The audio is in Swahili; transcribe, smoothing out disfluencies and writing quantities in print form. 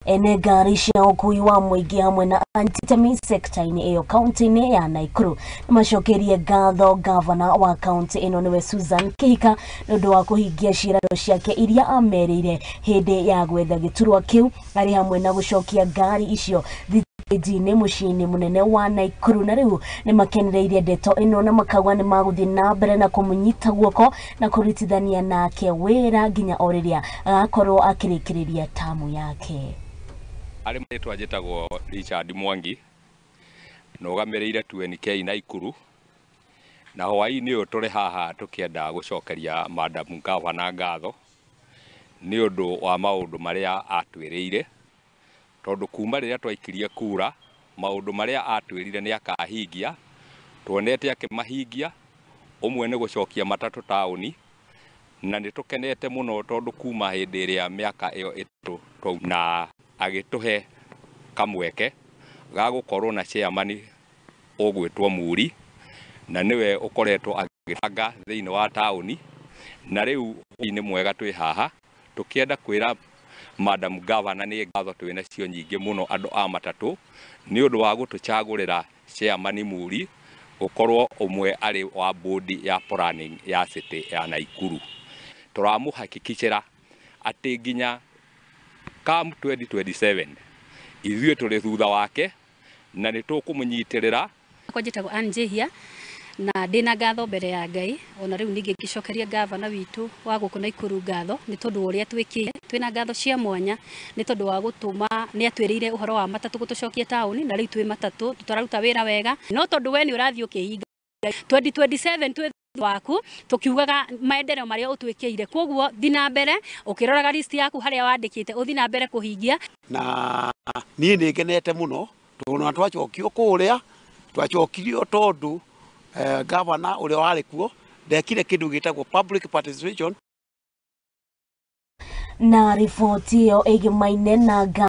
ene ngari cia ũkui wa mũingĩ hamwe na anti-terrorist sector-inĩ ĩyo kaunti-inĩ ya Nakuru macokerie ngatho gavana wa kaunti ĩno nĩwe Susan Kihika nĩũndũ wa kũhingia ciĩranĩro ciake iria ameriire hĩndĩ ya gwetha gĩturwa kĩu arĩ hamwe na gũcokia ngari icio thitĩnji-inĩ mũciĩ-inĩ mũnene wa Nakuru, na rĩu nĩ makenereirie ndeto ĩno na makauga nĩ magũthiĩ na mbere na kũmũnyita guoko na kũrutithania nake wĩra nginya o rĩrĩa agakorwo akĩrĩkĩrĩria tamu yake. Ari mwetwa njĩtagwo Richard Mwangi nogamĩrĩire 20K Nakuru, na hwaĩ-inĩ ũyũ tũrĩ haha tũkĩenda gũcokeria Madam Gavana ngatho nĩ ũndũ wa maũndũ marĩa atwĩrĩire, tondũ kuma rĩrĩa twaikirie kura maũndũ marĩa atwĩrire nĩ akahingia tuonete akĩmahingia. Ũmwe nĩ gũcokia matatũ taũni, na nĩ tũkenete mũno tondũ kuma hĩndĩ ĩrĩa mĩaka ĩyo ĩtatũ na agĩtũhe kamweke ga gũkorwo na chairman ũgwĩtwo Muri, na niwe ũkoretwo agĩbanga thĩinĩ wa taũni, na rĩu nĩ mwega twĩ haha tũkĩenda kwĩra Madam Governor nĩ ngatho twĩna cio nyingĩ mũno andũ a matatũ nĩ ũndũ wa gũtũchagũrĩra chairman Muri gũkorwo ũmwe arĩ wa board ya planning ya city ya Nakuru. Tũramũhakikicĩra atĩ nginya come 2027 ithuĩ tũrĩ thutha wake na nĩ tũkũmũnyitĩrĩra. Njĩtagwo Anjehia na ndĩna ngatho mbere ya Ngai, ona rĩu ningĩ ngĩcokeria gavana witũ wa gũkũ Nakuru ngatho nĩ tondũ ũrĩa twĩkĩte. Twĩna ngatho cia mwanya nĩ tondũ wa gũtũma nĩ atwĩrĩire ũhoro wa matatũ gũtũcokia taũni, na rĩu twĩ matatũ tũtararuta wĩra wega, no tondũ we nĩ ũrathiĩ ũkĩhinga 2027 twĩ waku tukiugaga maendeleo maria utwĩkĩire, koguo thi na mbere ũkĩroraga list yaku harĩa wandĩkĩte uthi na mbere kũhingia. Na niĩ nĩ ngenete mũno tondũ twacokio kũrĩa twacokirio tondũ gavana ũrĩa warĩ kuo ndekire kĩndũ gĩtagwo public participation. Na riboti ĩyo ĩgĩmaine na